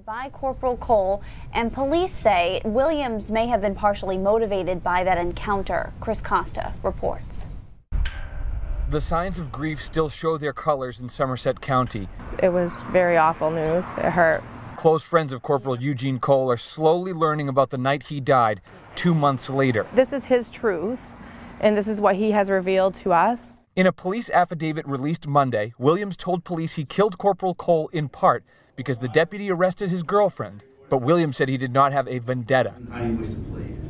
By Corporal Cole, and police say Williams may have been partially motivated by that encounter. Chris Costa reports. The signs of grief still show their colors in Somerset County. It was very awful news. It hurt. Close friends of Corporal Eugene Cole are slowly learning about the night he died 2 months later. This is his truth, and this is what he has revealed to us. In a police affidavit released Monday, Williams told police he killed Corporal Cole in part because the deputy arrested his girlfriend, but Williams said he did not have a vendetta.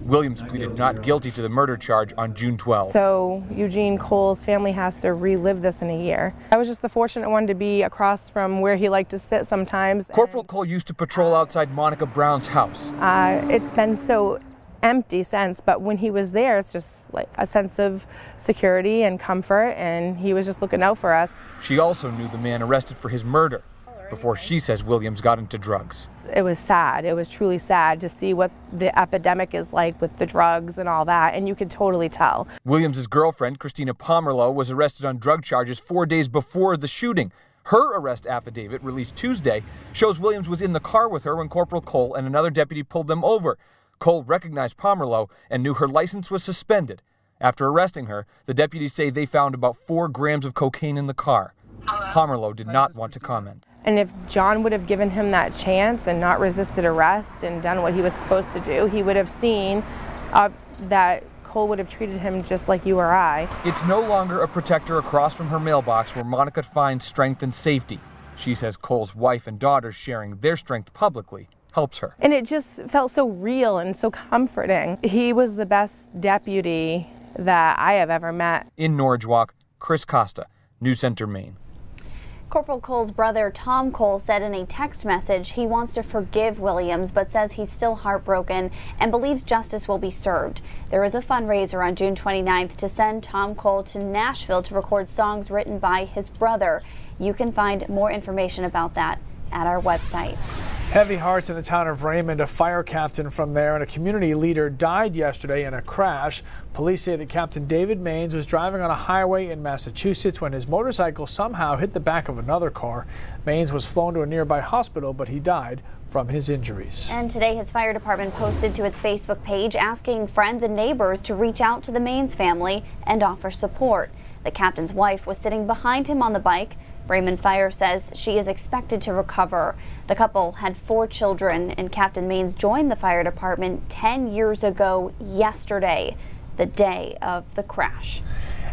Williams pleaded not guilty to the murder charge on June 12. So Eugene Cole's family has to relive this in a year. I was just the fortunate one to be across from where he liked to sit sometimes. Corporal Cole used to patrol outside Monica Brown's house. It's been so empty since, but when he was there, it's just like a sense of security and comfort, and he was just looking out for us. She also knew the man arrested for his murder before she says Williams got into drugs. It was sad. It was truly sad to see what the epidemic is like with the drugs and all that, and you could totally tell. Williams's girlfriend, Christina Pomerleau, was arrested on drug charges 4 days before the shooting. Her arrest affidavit, released Tuesday, shows Williams was in the car with her when Corporal Cole and another deputy pulled them over. Cole recognized Pomerleau and knew her license was suspended. After arresting her, the deputies say they found about 4 grams of cocaine in the car. Pomerleau did not want to comment. And if John would have given him that chance and not resisted arrest and done what he was supposed to do, he would have seen that Cole would have treated him just like you or I. It's no longer a protector across from her mailbox where Monica finds strength and safety. She says Cole's wife and daughters sharing their strength publicly helps her. And it just felt so real and so comforting. He was the best deputy that I have ever met. In Norridgewock, Chris Costa, News Center, Maine. Corporal Cole's brother, Tom Cole, said in a text message he wants to forgive Williams, but says he's still heartbroken and believes justice will be served. There is a fundraiser on June 29th to send Tom Cole to Nashville to record songs written by his brother. You can find more information about that at our website. Heavy hearts in the town of Raymond. A fire captain from there and a community leader died yesterday in a crash. Police say that Captain David Maines was driving on a highway in Massachusetts when his motorcycle somehow hit the back of another car. Maines was flown to a nearby hospital, but he died from his injuries. And today his fire department posted to its Facebook page asking friends and neighbors to reach out to the Maines family and offer support. The captain's wife was sitting behind him on the bike. Raymond Fire says she is expected to recover. The couple had 4 children, and Captain Maines joined the fire department 10 years ago yesterday, the day of the crash.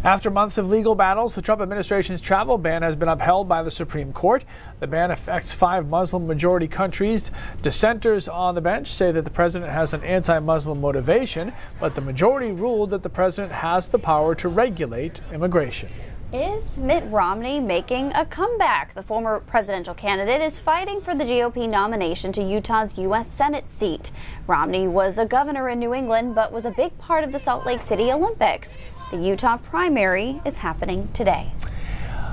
After months of legal battles, the Trump administration's travel ban has been upheld by the Supreme Court. The ban affects 5 Muslim-majority countries. Dissenters on the bench say that the president has an anti-Muslim motivation, but the majority ruled that the president has the power to regulate immigration. Is Mitt Romney making a comeback? The former presidential candidate is fighting for the GOP nomination to Utah's U.S. Senate seat. Romney was a governor in New England, but was a big part of the Salt Lake City Olympics. The Utah primary is happening today.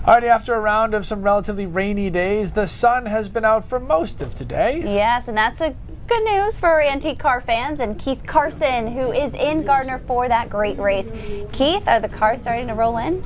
Alrighty, after a round of some relatively rainy days, the sun has been out for most of today. Yes, and that's a good news for antique car fans and Keith Carson, who is in Gardner for that great race. Keith, are the cars starting to roll in?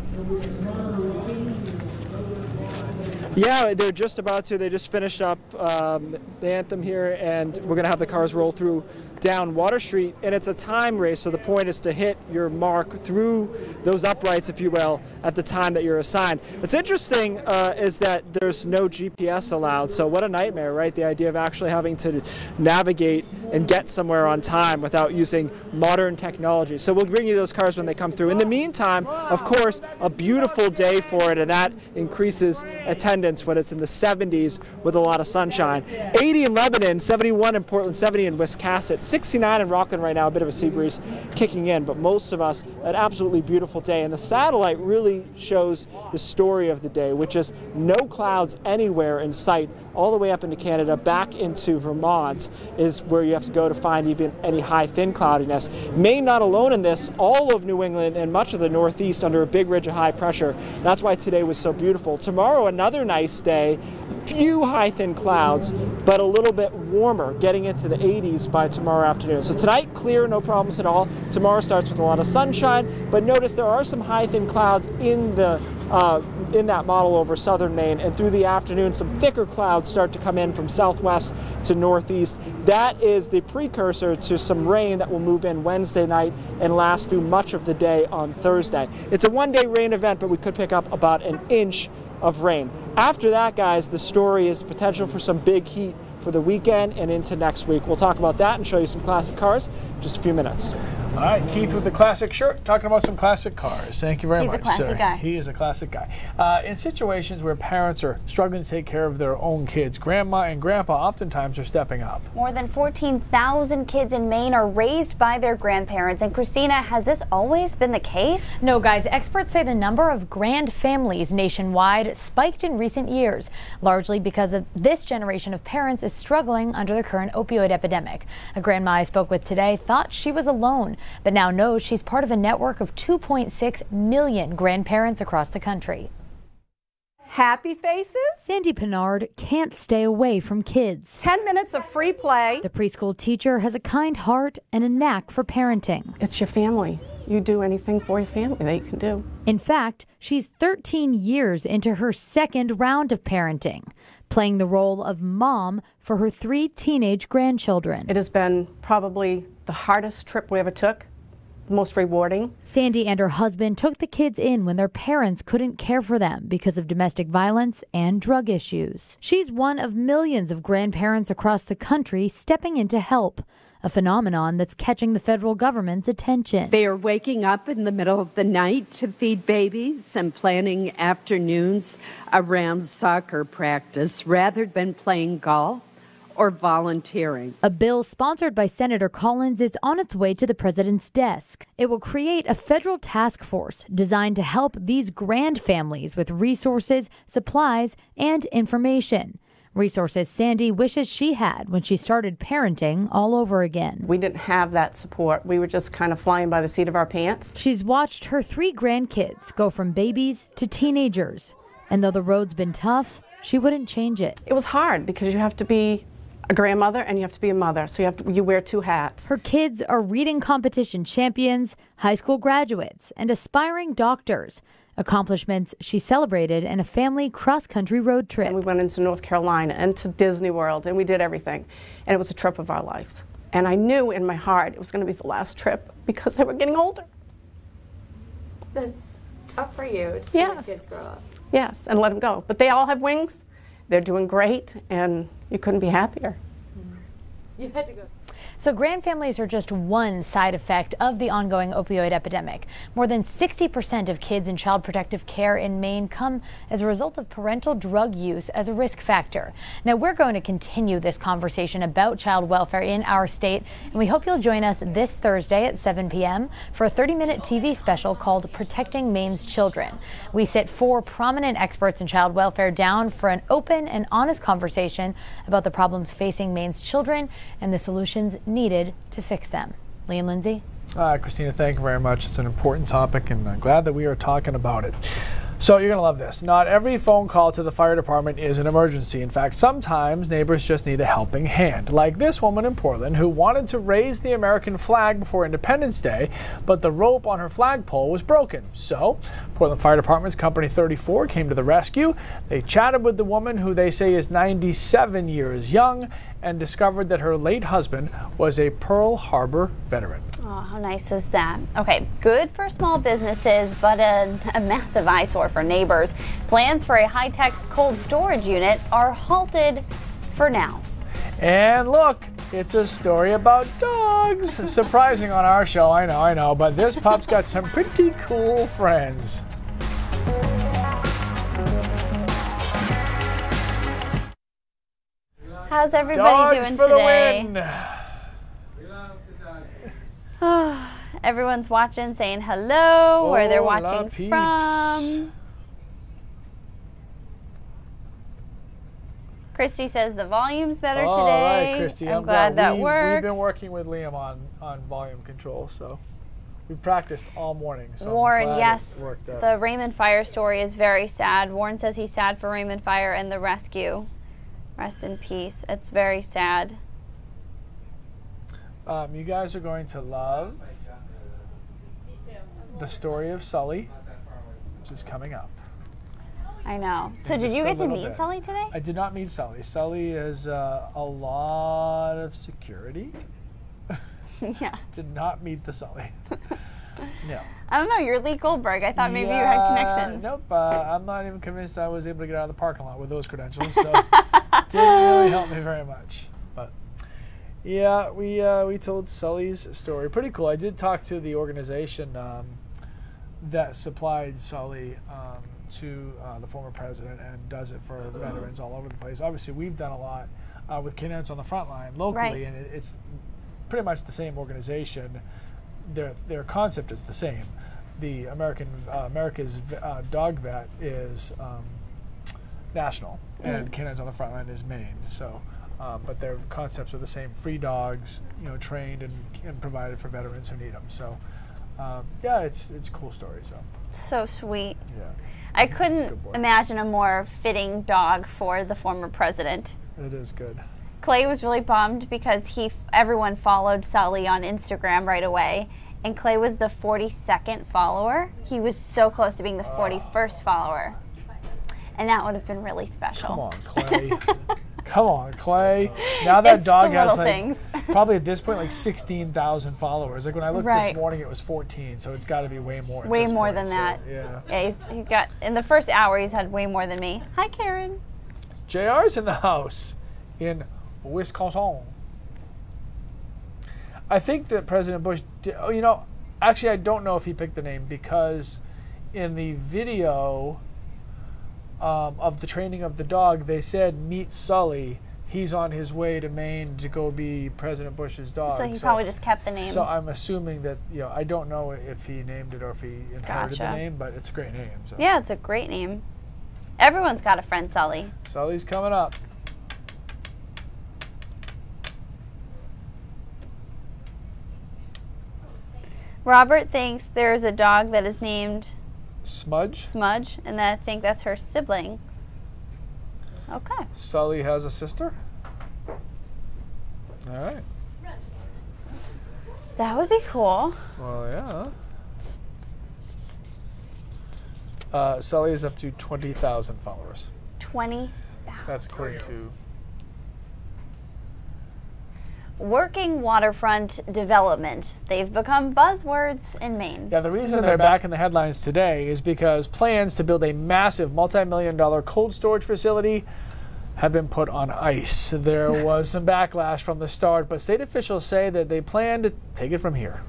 Yeah, they're just about to. They just finished up the anthem here, and we're going to have the cars roll through down Water Street, and it's a time race, so the point is to hit your mark through those uprights, if you will, at the time that you're assigned. What's interesting is that there's no GPS allowed, so what a nightmare, right? The idea of actually having to navigate and get somewhere on time without using modern technology. So we'll bring you those cars when they come through. In the meantime, of course, a beautiful day for it, and that increases attendance when it's in the 70s with a lot of sunshine. 80 in Lebanon, 71 in Portland, 70 in Wiscasset, 69 in Rockland right now, a bit of a sea breeze kicking in, but most of us, an absolutely beautiful day. And the satellite really shows the story of the day, which is no clouds anywhere in sight, all the way up into Canada, back into Vermont is where you have to go to find even any high thin cloudiness. Maine not alone in this, all of New England and much of the Northeast under a big ridge of high pressure. That's why today was so beautiful. Tomorrow, another nice day, few high thin clouds, but a little bit warmer, getting into the 80s by tomorrow afternoon. So tonight, clear, no problems at all. Tomorrow starts with a lot of sunshine, but notice there are some high thin clouds in that model over southern Maine, and through the afternoon some thicker clouds start to come in from southwest to northeast. That is the precursor to some rain that will move in Wednesday night and last through much of the day on Thursday. It's a one-day rain event, but we could pick up about an inch of rain. After that, guys, the story is potential for some big heat for the weekend and into next week. We'll talk about that and show you some classic cars in just a few minutes. All right, Keith with the classic shirt, talking about some classic cars. Thank you very much, sir. He's a classic guy. He is a classic guy. In situations where parents are struggling to take care of their own kids, grandma and grandpa oftentimes are stepping up. More than 14,000 kids in Maine are raised by their grandparents. And Christina, has this always been the case? No, guys. Experts say the number of grand families nationwide spiked in recent years, largely because of this generation of parents is struggling under the current opioid epidemic. A grandma I spoke with today thought she was alone, but now knows she's part of a network of 2.6 million grandparents across the country. Happy faces? Sandy Pinard can't stay away from kids. 10 minutes of free play. The preschool teacher has a kind heart and a knack for parenting. It's your family. You do anything for your family that you can do. In fact, she's 13 years into her second round of parenting, playing the role of mom for her 3 teenage grandchildren. It has been probably the hardest trip we ever took, most rewarding. Sandy and her husband took the kids in when their parents couldn't care for them because of domestic violence and drug issues. She's one of millions of grandparents across the country stepping in to help, a phenomenon that's catching the federal government's attention. They are waking up in the middle of the night to feed babies and planning afternoons around soccer practice rather than playing golf or volunteering. A bill sponsored by Senator Collins is on its way to the president's desk. It will create a federal task force designed to help these grand families with resources, supplies, and information. Resources Sandy wishes she had when she started parenting all over again. We didn't have that support. We were just kind of flying by the seat of our pants. She's watched her 3 grandkids go from babies to teenagers. And though the road's been tough, she wouldn't change it. It was hard because you have to be a grandmother and you have to be a mother, so you wear 2 hats. Her kids are reading competition champions, high school graduates, and aspiring doctors, accomplishments she celebrated in a family cross-country road trip. And we went into North Carolina and to Disney World, and we did everything. And it was a trip of our lives. And I knew in my heart it was going to be the last trip because they were getting older. That's tough for you to see your kids grow up. Yes, and let them go. But they all have wings. They're doing great, and you couldn't be happier. You had to go. So grand families are just one side effect of the ongoing opioid epidemic. More than 60% of kids in child protective care in Maine come as a result of parental drug use as a risk factor. Now we're going to continue this conversation about child welfare in our state, and we hope you'll join us this Thursday at 7 p.m. for a 30-minute TV special called Protecting Maine's Children. We sit 4 prominent experts in child welfare down for an open and honest conversation about the problems facing Maine's children and the solutions needed to fix them. Lee and Lindsay? Christina, thank you very much. It's an important topic, and I'm glad that we are talking about it. So you're going to love this. Not every phone call to the fire department is an emergency. In fact, sometimes neighbors just need a helping hand. Like this woman in Portland who wanted to raise the American flag before Independence Day, but the rope on her flagpole was broken. So Portland Fire Department's Company 34 came to the rescue. They chatted with the woman, who they say is 97 years young, and discovered that her late husband was a Pearl Harbor veteran. Oh, how nice is that? Okay, good for small businesses, but a massive eyesore for neighbors. Plans for a high-tech cold storage unit are halted for now. And look, it's a story about dogs. Surprising on our show, I know, but this pup's got some pretty cool friends. How's everybody doing today? The win. Everyone's watching, saying hello, where they're watching peeps. from. Christy says the volume's better today. All right, Christy, I'm glad that works. We've been working with Liam on volume control, so we practiced all morning. So Warren, yes, the Raymond Fire story is very sad. Warren says he's sad for Raymond Fire and the rescue. Rest in peace. It's very sad. You guys are going to love the story of Sully, which is coming up. I know. So did you get to meet Sully today? I did not meet Sully. Sully is a lot of security. Yeah. Did not meet the Sully. No. I don't know. You're Lee Goldberg. I thought maybe you had connections. Nope. I'm not even convinced I was able to get out of the parking lot with those credentials. So didn't really help me very much. But yeah, we told Sully's story. Pretty cool. I did talk to the organization that supplied Sully to the former president and does it for veterans all over the place. Obviously, we've done a lot with Canadians on the Front Line locally, and it's pretty much the same organization. Their concept is the same. The America's dog vet is national, and Canadians on the Front Line is Maine. So, but their concepts are the same. Free dogs, trained and provided for veterans who need them. So, yeah, it's a cool story. So sweet. Yeah. I couldn't imagine a more fitting dog for the former president. It is good. Clay was really bummed because everyone followed Sully on Instagram right away, and Clay was the 42nd follower. He was so close to being the 41st follower, and that would have been really special. Come on, Clay. Come on, Clay. Now that dog has probably at this point 16,000 followers. Like when I looked this morning, it was 14, so it's got to be way more. Way more than that. Yeah. Yeah, he got in the first hour. He's had way more than me. Hi, Karen. JR's in the house in Wisconsin. I think that President Bush actually, I don't know if he picked the name because in the video of the training of the dog, they said, "Meet Sully. He's on his way to Maine to go be President Bush's dog." So he probably just kept the name. So I'm assuming that, I don't know if he named it or if he inherited the name, but it's a great name. So. Yeah, it's a great name. Everyone's got a friend, Sully. Sully's coming up. Robert thinks there's a dog that is named Smudge, and I think that's her sibling. Okay. Sully has a sister? All right. That would be cool. Well, yeah. Sully is up to 20,000 followers. 20,000. That's according to... Working waterfront development. They've become buzzwords in Maine. Yeah, the reason they're back in the headlines today is because plans to build a massive multi-million-dollar cold storage facility have been put on ice. There was some backlash from the start, but state officials say that they plan to take it from here.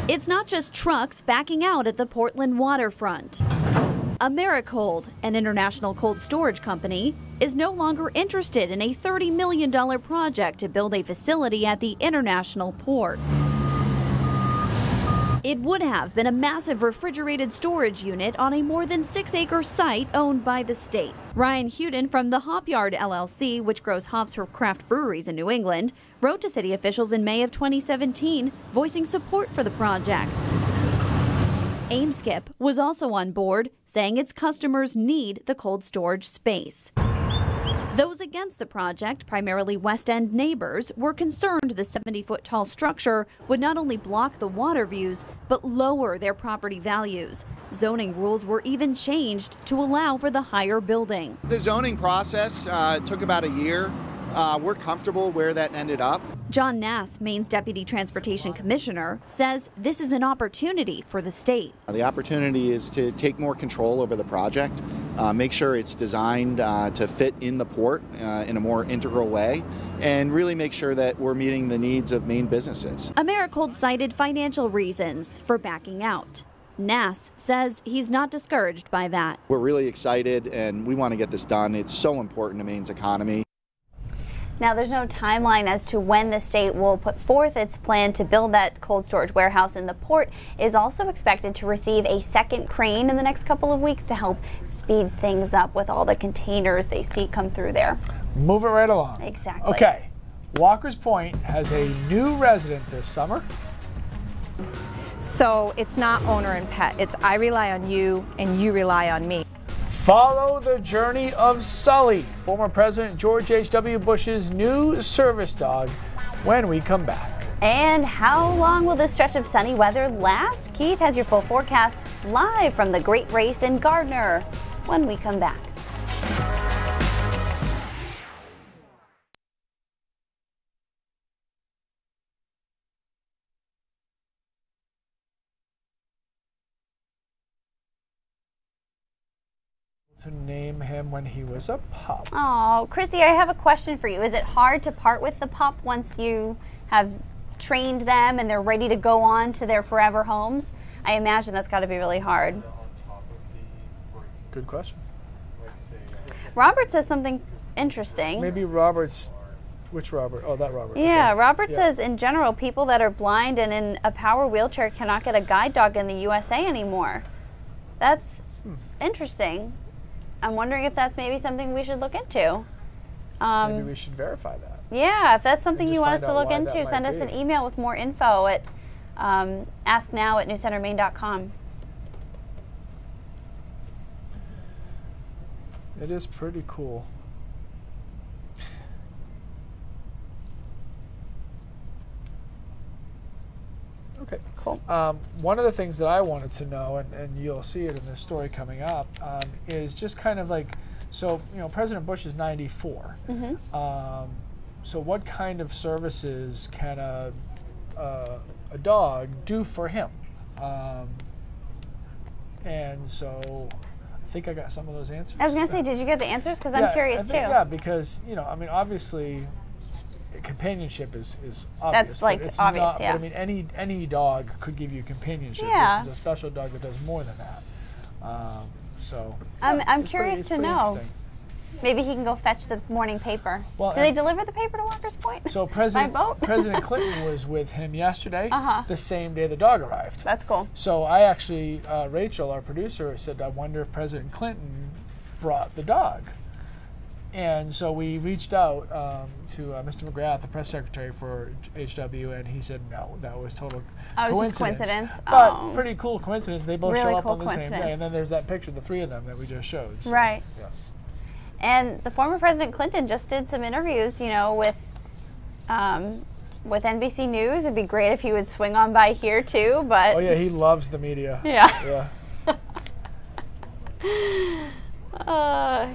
It's not just trucks backing out at the Portland waterfront. Americold, an international cold storage company, is no longer interested in a $30 million project to build a facility at the international port. It would have been a massive refrigerated storage unit on a more than 6-acre site owned by the state. Ryan Huden from the Hop Yard LLC, which grows hops for craft breweries in New England, wrote to city officials in May of 2017, voicing support for the project. AIMSKIP was also on board, saying its customers need the cold storage space. Those against the project, primarily West End neighbors, were concerned the 70-foot-tall structure would not only block the water views, but lower their property values. Zoning rules were even changed to allow for the higher building. The zoning process took about a year. We're comfortable where that ended up. John Nass, Maine's Deputy Transportation Commissioner, says this is an opportunity for the state. The opportunity is to take more control over the project, make sure it's designed to fit in the port in a more integral way, and really make sure that we're meeting the needs of Maine businesses. Americold cited financial reasons for backing out. Nass says he's not discouraged by that. We're really excited and we want to get this done. It's so important to Maine's economy. Now, there's no timeline as to when the state will put forth its plan to build that cold storage warehouse, and the port is also expected to receive a second crane in the next couple of weeks to help speed things up with all the containers they see come through there. Move it right along. Exactly. Okay. Walker's Point has a new resident this summer. So it's not owner and pet. It's I rely on you and you rely on me. Follow the journey of Sully, former President George H.W. Bush's new service dog, when we come back. And how long will this stretch of sunny weather last? Keith has your full forecast live from the Great Race in Gardner when we come back. To name him when he was a pup. Oh, Christy, I have a question for you. Is it hard to part with the pup once you have trained them and they're ready to go on to their forever homes? I imagine that's got to be really hard. Good question. Robert says something interesting. Maybe Robert's, which Robert? Oh, that Robert. Yeah, okay. Robert says in general, people that are blind and in a power wheelchair cannot get a guide dog in the USA anymore. That's interesting. I'm wondering if that's maybe something we should look into. Maybe we should verify that. Yeah, if that's something you want us to look into, send us an email with more info at asknow@newscentermaine.com. It is pretty cool. Okay. Cool. One of the things that I wanted to know, and you'll see it in the story coming up, is just kind of like, so, you know, President Bush is 94. So what kind of services can a dog do for him? And so I think I got some of those answers. I was going to say, did you get the answers? Because I'm curious too. Yeah, because, you know, I mean, obviously, companionship is obvious. That's like it's obvious, not, yeah. But I mean, any dog could give you companionship. Yeah. This is a special dog that does more than that. So I'm curious to know. Maybe he can go fetch the morning paper. Well, do they deliver the paper to Walker's Point? So by boat? President Clinton was with him yesterday, the same day the dog arrived. That's cool. So I actually, Rachel, our producer, said, I wonder if President Clinton brought the dog. And so we reached out to Mr. McGrath, the press secretary for HW, and he said, no, that was total coincidence. But pretty cool coincidence. They both really show up cool on the same day. And then there's that picture, the three of them that we just showed. So, right. Yeah. And the former President Clinton just did some interviews, you know, with NBC News. It'd be great if he would swing on by here too, but... Oh yeah, he loves the media. Yeah.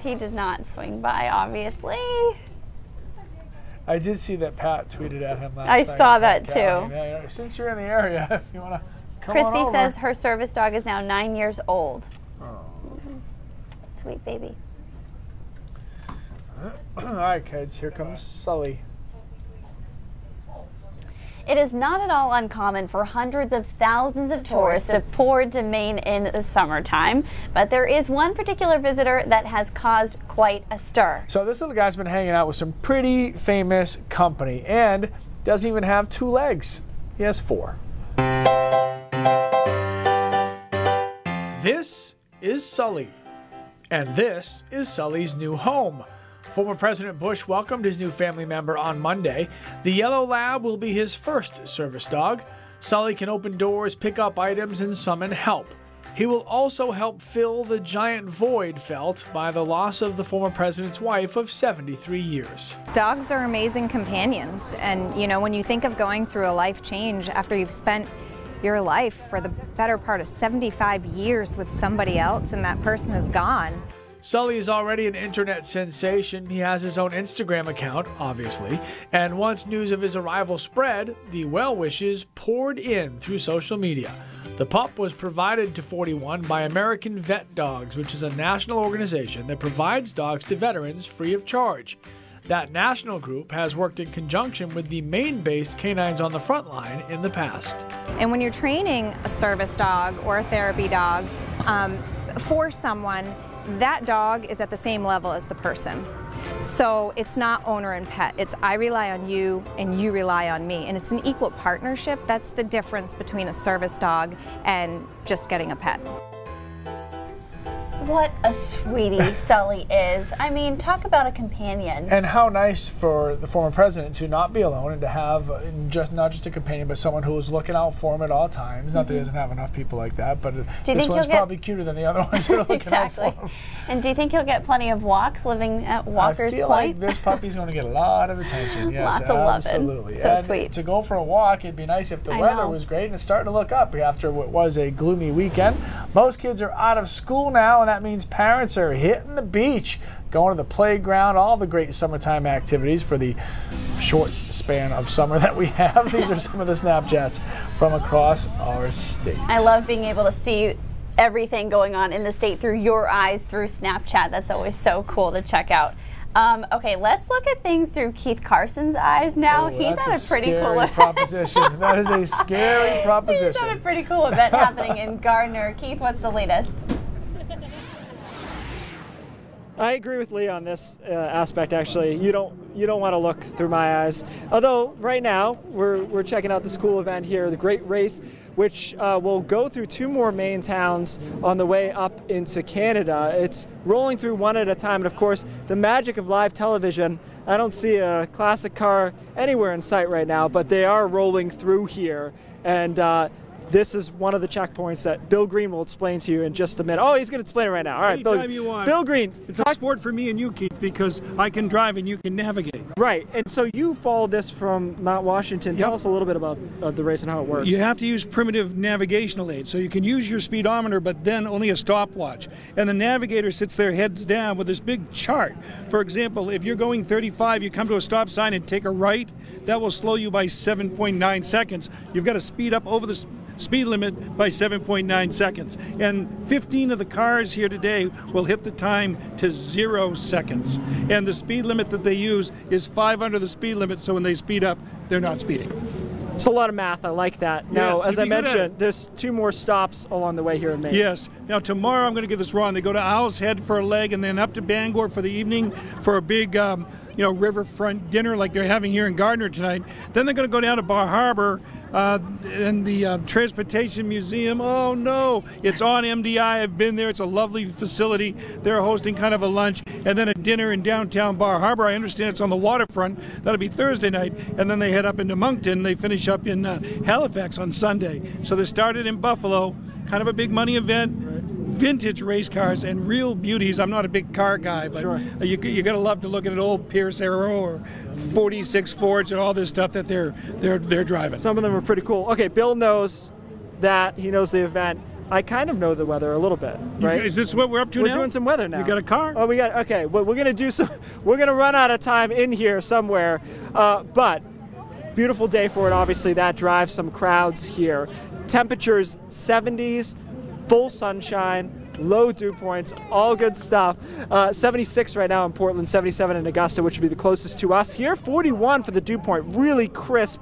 He did not swing by, obviously. I did see that Pat tweeted at him last night. I saw that too. Yeah, since you're in the area, if you want to come on over. Christy says her service dog is now 9 years old. Oh. Sweet baby. All right, kids, here comes Sully. It is not at all uncommon for hundreds of thousands of tourists to pour into Maine in the summertime, but there is one particular visitor that has caused quite a stir. So this little guy's been hanging out with some pretty famous company and doesn't even have 2 legs. He has 4. This is Sully, and this is Sully's new home. Former President Bush welcomed his new family member on Monday. The yellow lab will be his first service dog. Sully can open doors, pick up items, and summon help. He will also help fill the giant void felt by the loss of the former president's wife of 73 years. Dogs are amazing companions, and you know, when you think of going through a life change after you've spent your life for the better part of 75 years with somebody else and that person is gone. Sully is already an internet sensation. He has his own Instagram account, obviously, and once news of his arrival spread, the well wishes poured in through social media. The pup was provided to 41 by American Vet Dogs, which is a national organization that provides dogs to veterans free of charge. That national group has worked in conjunction with the Maine-based Canines on the Front Line in the past. And when you're training a service dog or a therapy dog for someone, that dog is at the same level as the person. So it's not owner and pet. It's I rely on you and you rely on me. And it's an equal partnership. That's the difference between a service dog and just getting a pet. What a sweetie Sully is. I mean, talk about a companion. And how nice for the former president to not be alone and to have not just a companion, but someone who is looking out for him at all times. Not that he doesn't have enough people like that, but this one's probably cuter than the other ones that are looking out for him. And do you think he'll get plenty of walks living at Walker's I feel Point? like this puppy's going to get a lot of attention. Yes, Lots of loving. absolutely. So and sweet. To go for a walk, it'd be nice if the weather was great, and it's starting to look up after what was a gloomy weekend. Most kids are out of school now, and that means parents are hitting the beach, going to the playground, all the great summertime activities for the short span of summer that we have. These are some of the Snapchats from across our state. I love being able to see everything going on in the state through your eyes, through Snapchat. That's always so cool to check out. Okay, let's look at things through Keith Carson's eyes now. He's at a pretty cool event. Proposition. That is a scary proposition. He's at a pretty cool event happening in Gardner. Keith, what's the latest? I agree with Lee on this aspect. Actually, you don't want to look through my eyes. Although right now we're checking out this cool event here, the Great Race, which will go through 2 more Maine towns on the way up into Canada. It's rolling through one at a time, and of course, the magic of live television. I don't see a classic car anywhere in sight right now, but they are rolling through here, and this is one of the checkpoints that Bill Green will explain to you in just a minute. Oh, he's going to explain it right now. All right, Anytime you want. Bill Green. It's a sport for me and you, Keith, because I can drive and you can navigate. Right, and so you followed this from Mount Washington. Tell us a little bit about the race and how it works. You have to use primitive navigational aids. So you can use your speedometer, but then only a stopwatch. And the navigator sits there heads down with this big chart. For example, if you're going 35, you come to a stop sign and take a right, that will slow you by 7.9 seconds. You've got to speed up over the speed limit by 7.9 seconds. And 15 of the cars here today will hit the time to 0 seconds. And the speed limit that they use is 5 under the speed limit, so when they speed up, they're not speeding. It's a lot of math. I like that. Now, as I mentioned, there's 2 more stops along the way here in Maine. Yes. Now, tomorrow, I'm going to get this wrong. They go to Owl's Head for a leg and then up to Bangor for the evening for a big riverfront dinner like they're having here in Gardner tonight. Then they're going to go down to Bar Harbor and the Transportation Museum. Oh no, it's on MDI. I've been there. It's a lovely facility. They're hosting kind of a lunch and then a dinner in downtown Bar Harbor. I understand it's on the waterfront. That'll be Thursday night, and then they head up into Moncton. They finish up in Halifax on Sunday. So they started in Buffalo, kind of a big money event. Vintage race cars and real beauties. I'm not a big car guy, but you gotta love to look at an old Pierce Arrow or 46 Fords and all this stuff that they're driving. Some of them are pretty cool. Okay, Bill knows that. He knows the event. I kind of know the weather a little bit, right? Is this what we're up to now? We're doing some weather now. You got a car? Oh, we got. Okay, well, we're gonna do some. We're gonna run out of time in here somewhere, but beautiful day for it. Obviously, that drives some crowds here. Temperatures 70s. Full sunshine, low dew points, all good stuff. 76 right now in Portland, 77 in Augusta, which would be the closest to us here. 41 for the dew point, really crisp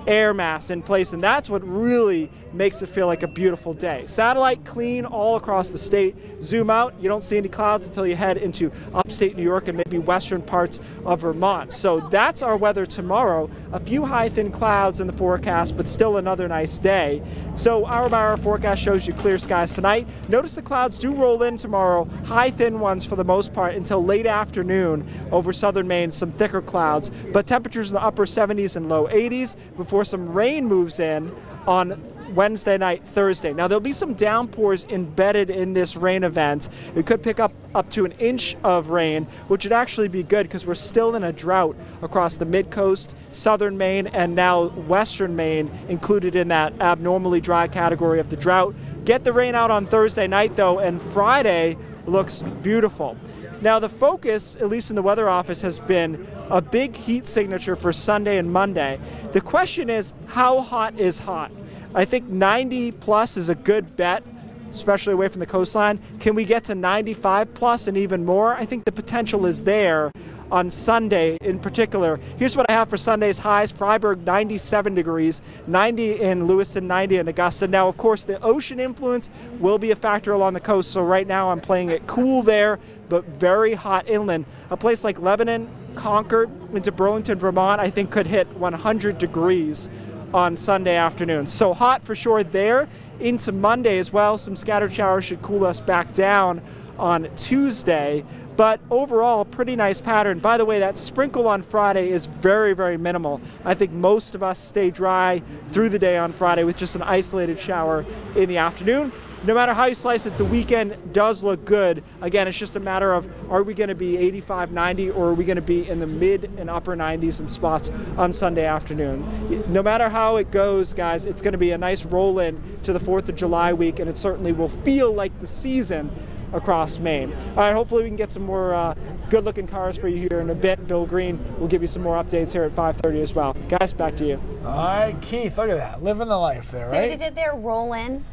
air mass in place, and that's what really makes it feel like a beautiful day. Satellite clean all across the state. Zoom out, you don't see any clouds until you head into upstate New York and maybe western parts of Vermont. So that's our weather tomorrow. A few high thin clouds in the forecast, but still another nice day. So hour by hour forecast shows you clear skies tonight. Notice the clouds do roll in tomorrow, high thin ones for the most part until late afternoon over southern Maine, some thicker clouds, but temperatures in the upper 70s and low 80s before some rain moves in on Wednesday night, Thursday. Now there'll be some downpours embedded in this rain event. It could pick up to an inch of rain, which would actually be good because we're still in a drought across the mid-coast, southern Maine, and now western Maine included in that abnormally dry category of the drought. Get the rain out on Thursday night though, and Friday looks beautiful. Now the focus, at least in the weather office, has been a big heat signature for Sunday and Monday. The question is, how hot is hot? I think 90 plus is a good bet, especially away from the coastline. Can we get to 95 plus and even more? I think the potential is there on Sunday in particular. Here's what I have for Sunday's highs. Freiburg 97 degrees, 90 in Lewiston, 90 in Augusta. Now, of course, the ocean influence will be a factor along the coast, so right now I'm playing it cool there, but very hot inland. A place like Lebanon, Concord, into Burlington, Vermont, I think could hit 100 degrees on Sunday afternoon. So hot for sure there. Into Monday as well, some scattered showers should cool us back down on Tuesday. But overall, pretty nice pattern. By the way, that sprinkle on Friday is very, very minimal. I think most of us stay dry through the day on Friday with just an isolated shower in the afternoon. No matter how you slice it, the weekend does look good. Again, it's just a matter of, are we going to be 85, 90, or are we going to be in the mid and upper 90s in spots on Sunday afternoon? No matter how it goes, guys, it's going to be a nice roll in to the 4th of July week, and it certainly will feel like the season across Maine. All right, hopefully we can get some more good-looking cars for you here in a bit. Bill Green will give you some more updates here at 5:30 as well. Guys, back to you. All right, Keith, look at that. Living the life there, right? See what he did there? Roll in.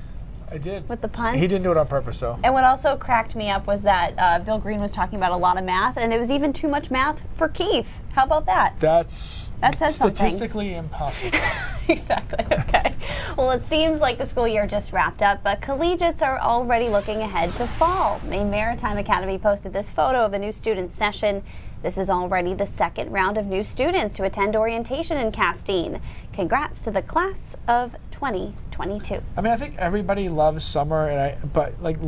I did. With the pun? He didn't do it on purpose, though. And what also cracked me up was that Bill Green was talking about a lot of math, and it was even too much math for Keith. How about that? That says statistically impossible. Exactly. Okay. Well, it seems like the school year just wrapped up, but collegiates are already looking ahead to fall. Maine Maritime Academy posted this photo of a new student session. This is already the second round of new students to attend orientation in Castine. Congrats to the class of 2022. I mean, I think everybody loves summer, but like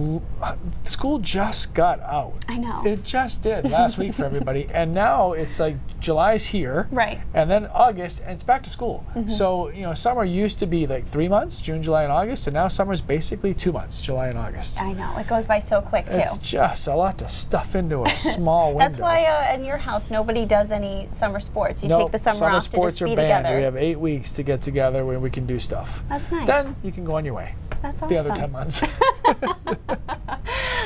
school just got out. I know. It just did last week for everybody, and now it's like July's here, right? And then August, and it's back to school. So summer used to be like 3 months, June, July, and August, and now summer's basically 2 months, July and August. I know, it goes by so quick too. It's just a lot to stuff into a small window. That's why in your house nobody does any summer sports. You take the summer off to just be together. We have 8 weeks to get together where we can do stuff. That's nice. Then you can go on your way. That's awesome. The other 10 months.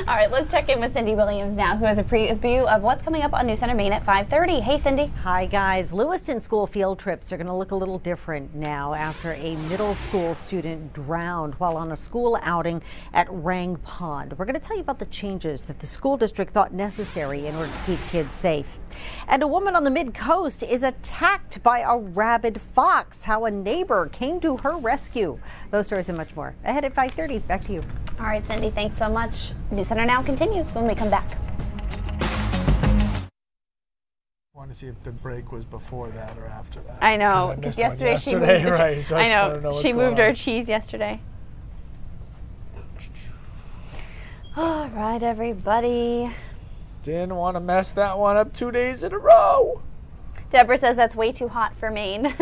All right, let's check in with Cindy Williams now, who has a preview of what's coming up on News Center Maine at 5:30. Hey, Cindy. Hi, guys. Lewiston school field trips are going to look a little different now after a middle school student drowned while on a school outing at Rang Pond. We're going to tell you about the changes that the school district thought necessary in order to keep kids safe. And a woman on the mid-coast is attacked by a rabid fox. How a neighbor came to her rescue. Those stories and much more ahead at 5:30. Back to you. All right, Cindy, thanks so much. News Center Now continues when we come back. I want to see if the break was before that or after that. I know, because yesterday she moved right, so I know, she moved her cheese yesterday. All right, everybody. Didn't want to mess that one up 2 days in a row. Deborah says that's way too hot for Maine.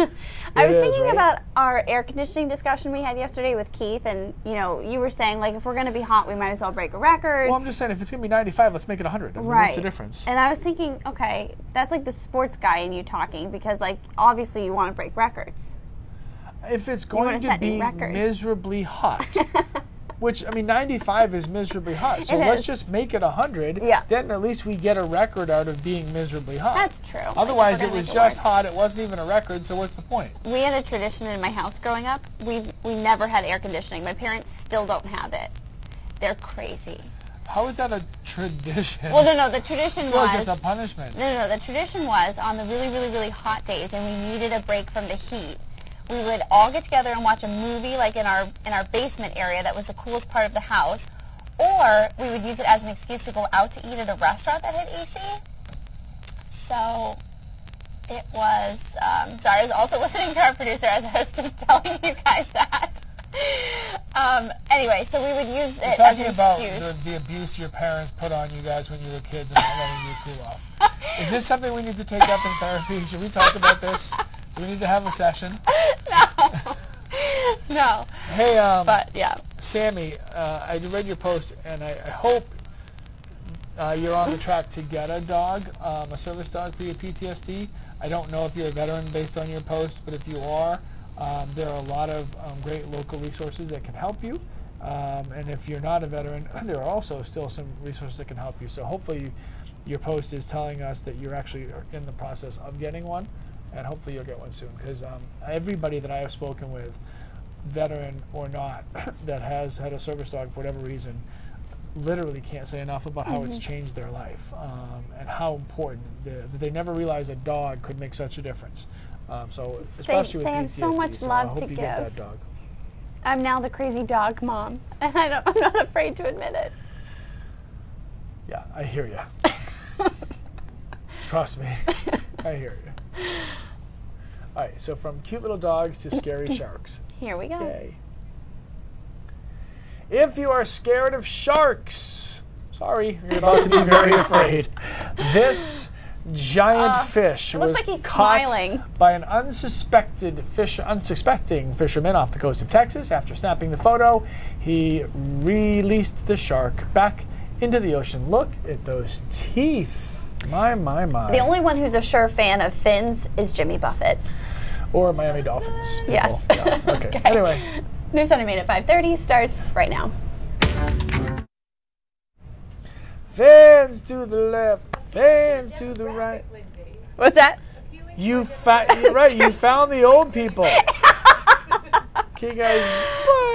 I was thinking about our air conditioning discussion we had yesterday with Keith, and you were saying like if we're going to be hot, we might as well break a record. Well, I'm just saying if it's going to be 95, let's make it 100. I mean, what's the difference? And I was thinking, okay, that's like the sports guy in you talking, because like obviously you want to break records. If it's going to be miserably hot. Which, I mean, 95 is miserably hot. So let's just make it 100. Yeah. Then at least we get a record out of being miserably hot. That's true. Otherwise, it was just hot. It wasn't even a record. So what's the point? We had a tradition in my house growing up. We never had air conditioning. My parents still don't have it. They're crazy. How is that a tradition? Well, no, the tradition was... It's a punishment. No, the tradition was on the really, really, really hot days and we needed a break from the heat. We would all get together and watch a movie like in our basement area that was the coolest part of the house, or we would use it as an excuse to go out to eat at a restaurant that had AC. So it was, sorry, I was also listening to our producer as I was just telling you guys that. Anyway, so we would use it as an excuse. Talking about the abuse your parents put on you guys when you were kids and not letting you cool off. Is this something we need to take up in therapy? Should we talk about this? Do we need to have a session? No. Hey, but yeah. Sammy, I read your post, and I hope you're on the track to get a dog, a service dog for your PTSD. I don't know if you're a veteran based on your post, but if you are, there are a lot of great local resources that can help you. And if you're not a veteran, there are also still some resources that can help you. So hopefully your post is telling us that you're actually in the process of getting one. And hopefully you'll get one soon, because everybody that I have spoken with, veteran or not, that has had a service dog for whatever reason, literally can't say enough about how it's changed their life and how important that they never realized a dog could make such a difference. So especially with PTSD, have so much love I hope to you give. get that dog. I'm now the crazy dog mom, and I'm not afraid to admit it. Yeah, I hear you. Trust me, I hear you. All right, so from cute little dogs to scary sharks. Here we go. Yay. If you are scared of sharks, Sorry, you're about to be very afraid. This giant fish it looks was like he's caught smiling. by an unsuspecting fisherman off the coast of Texas. After snapping the photo, he released the shark back into the ocean. Look at those teeth. My. The only one who's a sure fan of fins is Jimmy Buffett. Or Miami Dolphins. People. Yes. Yeah. Okay. Anyway. News on Maine at 5:30 starts right now. Fans to the left, fans to the right. What's that? You're right, you found the old people. Okay, guys, bye.